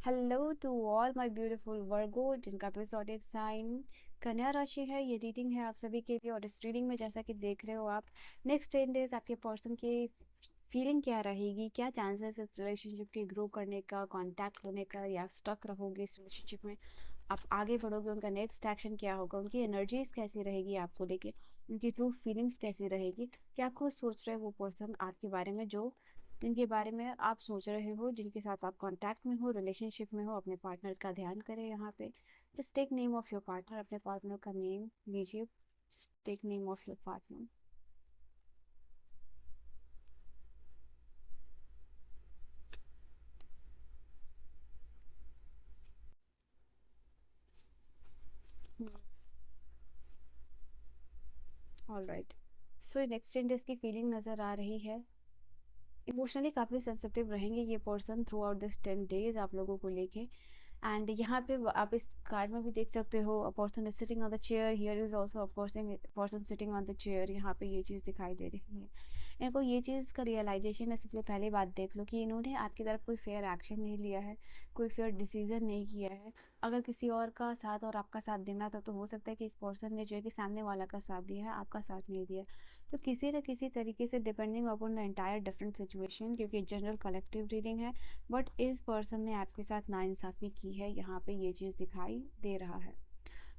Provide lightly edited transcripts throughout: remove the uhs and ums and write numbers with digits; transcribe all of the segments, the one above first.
Hello to all my beautiful Virgo जिनका episodic sign कन्या राशि है। ये रीडिंग है आप सभी के लिए और इस रीडिंग में जैसा कि देख रहे हो आप नेक्स्ट 10 डेज आपके पर्सन की फीलिंग क्या रहेगी, क्या चांसेस है इस रिलेशनशिप के ग्रो करने का, कांटेक्ट होने का, या स्टक रहोगे इस रिलेशनशिप में, आप आगे बढ़ोगे, उनका नेक्स्ट एक्शन क्या होगा, उनकी एनर्जीज कैसी रहेगी आपको लेके, उनकी ट्रू फीलिंग्स कैसी रहेगी, क्या खुद सोच रहे हो वो पर्सन आपके बारे में, जो जिनके बारे में आप सोच रहे हो, जिनके साथ आप कांटेक्ट में हो, रिलेशनशिप में हो। अपने पार्टनर का ध्यान करें यहाँ पे। Just take name of your partner, अपने पार्टनर का नेम लीजिए। Just take name of your partner. All right. So next 10 days की फीलिंग नज़र आ रही है। इमोशनली काफ़ी सेंसिटिव रहेंगे ये person throughout this 10 days आप लोगों को लेके। एंड यहाँ पे आप इस कार्ड में भी देख सकते हो, a person is sitting on the chair, here is also a person sitting on the chair. यहाँ पे ये चीज़ दिखाई दे रही है। इनको ये चीज़ का रियलाइजेशन है। सबसे पहले बात देख लो कि इन्होंने आपकी तरफ कोई फेयर एक्शन नहीं लिया है, कोई फेयर डिसीजन नहीं किया है। अगर किसी और का साथ और आपका साथ देना था तो हो सकता है कि इस पर्सन ने जो है कि सामने वाला का साथ दिया है, आपका साथ नहीं दिया। तो किसी न किसी तरीके से depending upon the entire different situation, क्योंकि जनरल कलेक्टिव रीडिंग है, बट इस पर्सन ने आपके साथ नाइंसाफ़ी की है। यहाँ पे ये चीज़ दिखाई दे रहा है।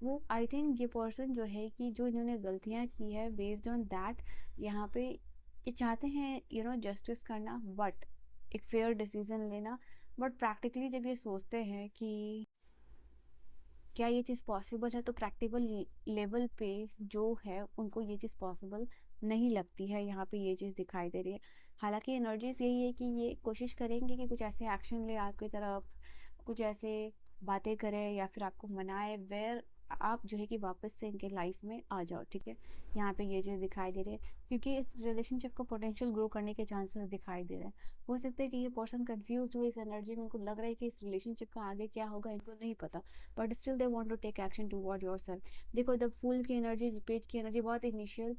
वो आई थिंक ये पर्सन जो है कि जो इन्होंने गलतियाँ की है, बेस्ड ऑन दैट यहाँ पे ये चाहते हैं जस्टिस करना, बट एक फेयर डिसीजन लेना। बट प्रैक्टिकली जब ये सोचते हैं कि क्या ये चीज़ पॉसिबल है, तो प्रैक्टिकल लेवल पे जो है उनको ये चीज़ पॉसिबल नहीं लगती है। यहाँ पे ये चीज़ दिखाई दे रही है। हालांकि एनर्जीज यही है कि ये कोशिश करेंगे कि कुछ ऐसे एक्शन ले आपकी तरफ, कुछ ऐसे बातें करें या फिर आपको मनाए वेयर आप जो है कि वापस से इनके लाइफ में आ जाओ। ठीक है, यहाँ पे ये चीज़ दिखाई दे रही है, क्योंकि इस रिलेशनशिप को पोटेंशियल ग्रो करने के चांसेस दिखाई दे रहे हैं। हो सकता है कि ये पर्सन कंफ्यूज हो इस एनर्जी में, उनको लग रहा है कि इस रिलेशनशिप का आगे क्या होगा इनको नहीं पता, but still they want to take action toward yourself. देखो, द फूल की एनर्जी, पेज की एनर्जी बहुत इनिशियल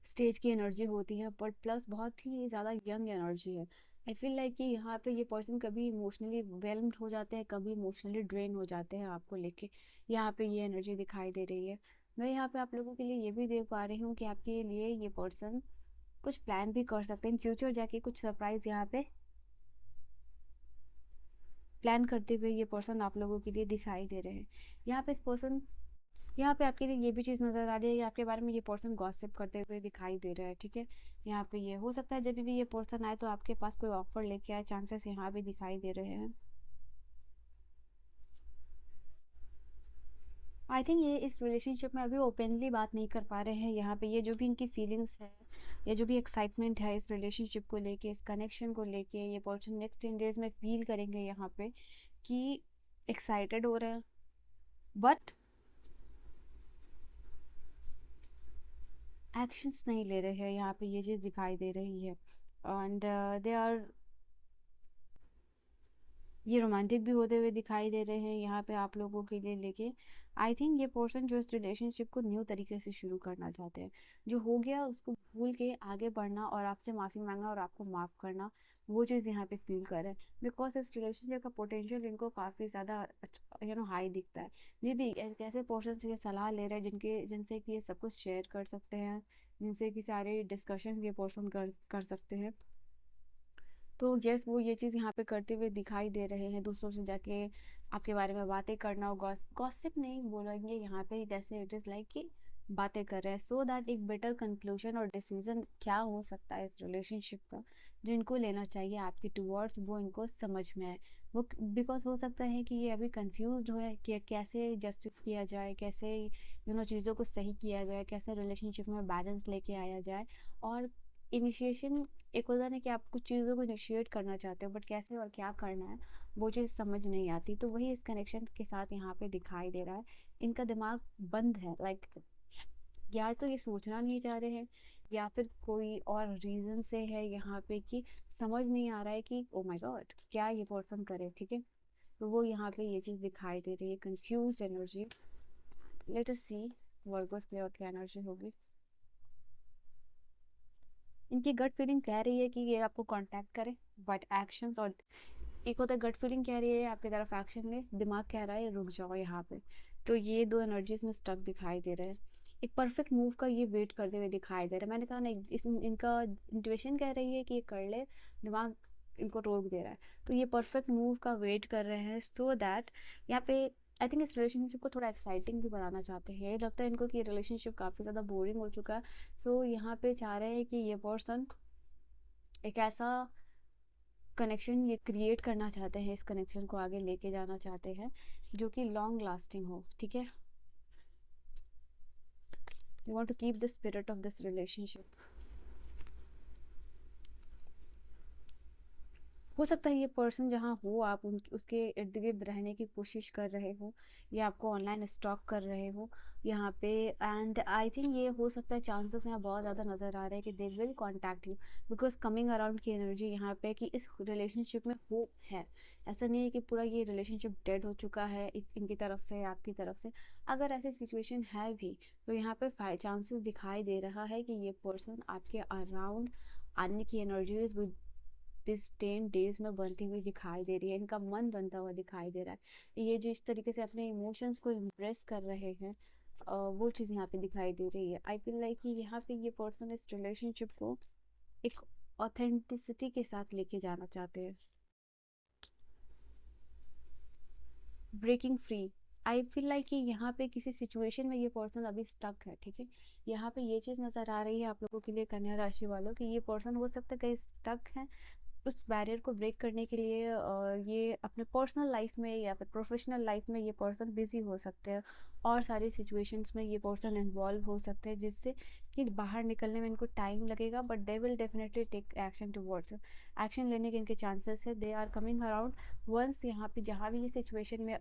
स्टेज की एनर्जी होती है, बट प्लस बहुत ही ज़्यादा यंग एनर्जी है। आई फील लाइक कि यहाँ पे ये पर्सन कभी इमोशनली वेलम्ड हो जाते हैं, कभी इमोशनली ड्रेन हो जाते हैं आपको लेके। यहाँ पे ये एनर्जी दिखाई दे रही है। मैं यहाँ पे आप लोगों के लिए ये भी देख पा रही हूँ कि आपके लिए ये पर्सन कुछ प्लान भी कर सकते हैं इन फ्यूचर जाके, कुछ सरप्राइज यहाँ पे प्लान करते हुए ये पर्सन आप लोगों के लिए दिखाई दे रहे हैं। यहाँ पे इस पर्सन, यहाँ पे आपके लिए ये भी चीज़ नज़र आ रही है कि आपके बारे में ये पर्सन गॉसिप करते हुए दिखाई दे रहा है। ठीक है, यहाँ पे ये हो सकता है जब भी ये पर्सन आए तो आपके पास कोई ऑफर लेके आए, चांसेस यहाँ भी दिखाई दे रहे हैं। आई थिंक ये इस रिलेशनशिप में अभी ओपनली बात नहीं कर पा रहे हैं। यहाँ पे ये जो भी इनकी फीलिंग्स है, ये जो भी एक्साइटमेंट है इस रिलेशनशिप को लेके, इस कनेक्शन को लेके, ये पर्सन नेक्स्ट 10 डेज में फील करेंगे यहाँ पे कि एक्साइटेड हो रहे हैं, बट एक्शंस नहीं ले रहे हैं। यहाँ पे ये चीज़ दिखाई दे रही है। एंड दे आर, ये रोमांटिक भी होते हुए दिखाई दे रहे हैं यहाँ पे आप लोगों के लिए लेके। आई थिंक ये पर्सन जो इस रिलेशनशिप को न्यू तरीके से शुरू करना चाहते हैं, जो हो गया उसको भूल के आगे बढ़ना और आपसे माफ़ी मांगना और आपको माफ़ करना, वो चीज़ यहाँ पे फील कर रहे हैं। बिकॉज इस रिलेशनशिप का पोटेंशियल इनको काफ़ी ज़्यादा हाई दिखता है। ये भी एक ऐसे पर्सन से ये सलाह ले रहे हैं जिनसे कि ये सब कुछ शेयर कर सकते हैं, जिनसे कि सारे डिस्कशन ये पर्सन कर सकते हैं। तो यस, वो ये चीज़ यहाँ पे करते हुए दिखाई दे रहे हैं। दूसरों से जाके आपके बारे में बातें करना, और गॉसिप नहीं बोलेंगे यहाँ पे, जैसे इट इज़ लाइक कि बातें कर रहे हैं, सो दैट एक बेटर कंक्लूजन और डिसीजन क्या हो सकता है इस रिलेशनशिप का, जो इनको लेना चाहिए आपके टूवर्ड्स, वो इनको समझ में आए। वो बिकॉज हो सकता है कि ये अभी कंफ्यूज हो है कि कैसे जस्टिस किया जाए, कैसे चीज़ों को सही किया जाए, कैसे रिलेशनशिप में बैलेंस लेके आया जाए। और इनिशिएशन, एक होता है ना कि आप कुछ चीज़ों को इनिशिएट करना चाहते हो, बट कैसे और क्या करना है वो चीज़ समझ नहीं आती। तो वही इस कनेक्शन के साथ यहाँ पे दिखाई दे रहा है। इनका दिमाग बंद है, लाइक या तो ये सोचना नहीं चाह रहे हैं, या फिर कोई और रीज़न से है यहाँ पे कि समझ नहीं आ रहा है कि ओ माय गॉड क्या ये पर्सन करे। ठीक है, तो वो यहाँ पे ये चीज़ दिखाई दे रही है, कंफ्यूज एनर्जी। लेट अस सी वर्गोस पे और क्या एनर्जी होगी। इनकी गट फीलिंग कह रही है कि ये आपको कांटेक्ट करे, बट एक्शंस और एक होता है गट फीलिंग कह रही है आपकी तरफ एक्शन ले, दिमाग कह रहा है रुक जाओ यहाँ पे। तो ये दो एनर्जीज में स्टक दिखाई दे रहे हैं। एक परफेक्ट मूव का ये वेट करते हुए दिखाई दे रहा है। मैंने कहा ना, इस इनका इंट्यूशन कह रही है कि ये कर ले, दिमाग इनको रोक दे रहा है। तो ये परफेक्ट मूव का वेट कर रहे हैं सो दैट यहाँ पे आई थिंक इस रिलेशनशिप को थोड़ा एक्साइटिंग भी बनाना चाहते हैं। लगता है इनको कि ये रिलेशनशिप काफ़ी ज़्यादा बोरिंग हो चुका है। सो यहाँ पे चाह रहे हैं कि ये पर्सन एक ऐसा कनेक्शन ये क्रिएट करना चाहते हैं, इस कनेक्शन को आगे लेके जाना चाहते हैं जो कि लॉन्ग लास्टिंग हो। ठीक है, you want to keep the spirit of this relationship. हो सकता है ये पर्सन जहाँ हो आप उन उसके इर्द गिर्द रहने की कोशिश कर रहे हो, या आपको ऑनलाइन स्टॉक कर रहे हो यहाँ पे। एंड आई थिंक ये हो सकता है, चांसेस यहाँ बहुत ज़्यादा नज़र आ रहे हैं कि they will contact you, because coming around की एनर्जी यहाँ पे कि इस रिलेशनशिप में होप है। ऐसा नहीं है कि पूरा ये रिलेशनशिप डेड हो चुका है इनकी तरफ से, आपकी तरफ से। अगर ऐसी सिचुएशन है भी तो यहाँ पे चांसेस दिखाई दे रहा है कि ये पर्सन आपके अराउंड आने की एनर्जीज विद दिस 10 डेज में बनती हुई दिखाई दे रही है। इनका मन बनता हुआ दिखाई दे रहा है। ये जो इस तरीके से अपने इमोशंस को इम्प्रेस कर रहे हैं, वो चीज़ यहाँ पे दिखाई दे रही है। आई फील लाइक कि यहाँ पे ये पर्सन इस रिलेशनशिप को एक ऑथेंटिसिटी के साथ लेके जाना चाहते हैं। Breaking free, I feel like कि यहाँ पे किसी सिचुएशन में ये पर्सन अभी स्टक है। ठीक है, यहाँ पे ये चीज़ नज़र आ रही है आप लोगों के लिए, कन्या राशि वालों, कि ये पर्सन हो सकता है कहीं स्टक है। उस बैरियर को ब्रेक करने के लिए ये अपने पर्सनल लाइफ में या फिर प्रोफेशनल लाइफ में ये पर्सन बिजी हो सकते हैं, और सारी सिचुएशंस में ये पर्सन इन्वॉल्व हो सकते हैं, जिससे कि बाहर निकलने में इनको टाइम लगेगा, but they will definitely take action towards. Action लेने के इनके चांसेस है, they are coming around once. यहाँ पे जहाँ भी ये सिचुएशन में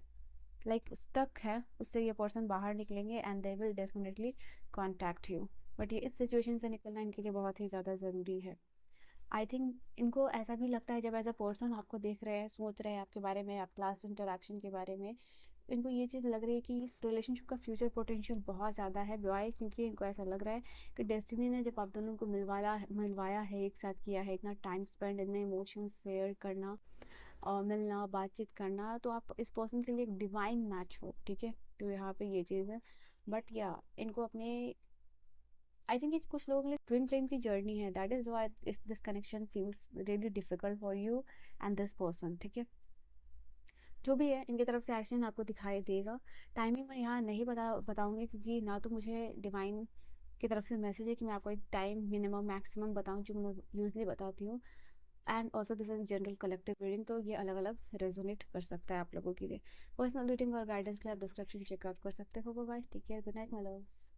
लाइक स्टक है उससे ये पर्सन बाहर निकलेंगे and they will definitely contact you. But ये इस सिचुएशन से निकलना इनके लिए बहुत ही ज़्यादा ज़रूरी है। आई थिंक इनको ऐसा भी लगता है, जब एज अ पर्सन आपको देख रहे हैं, सोच रहे हैं आपके बारे में, आप लास्ट इंटरेक्शन के बारे में, इनको ये चीज़ लग रही है कि इस रिलेशनशिप का फ्यूचर पोटेंशियल बहुत ज़्यादा है। वाई? क्योंकि इनको ऐसा लग रहा है कि डेस्टिनी ने जब आप दोनों को मिलवाया है, एक साथ किया है, इतना टाइम स्पेंड, इतने इमोशंस शेयर करना और मिलना, बातचीत करना, तो आप इस पर्सन के लिए एक डिवाइन मैच हो। ठीक है, तो यहाँ पे ये चीज़ है। बट या इनको अपने आई थिंक कुछ लोगों के लिए ट्विन फ्लेम की जर्नी है, that is why this connection feels really difficult for you and this person. ठीक है, जो भी है इनकी तरफ से एक्शन आपको दिखाई देगा। टाइमिंग मैं यहाँ नहीं बताऊंगी, क्योंकि ना तो मुझे डिवाइन की तरफ से मैसेज है कि मैं आपको एक टाइम मिनिमम मैक्सिमम बताऊँ, जो मैं यूजली बताती हूँ। And also this is general collective reading, तो ये अलग अलग रेजोनेट कर सकता है आप लोगों के लिए। पर्सनल रीडिंग और गाइडेंस के लिए आप डिस्क्रिप्शन चेकआउट कर सकते हो। Bye, take care, good night my loves.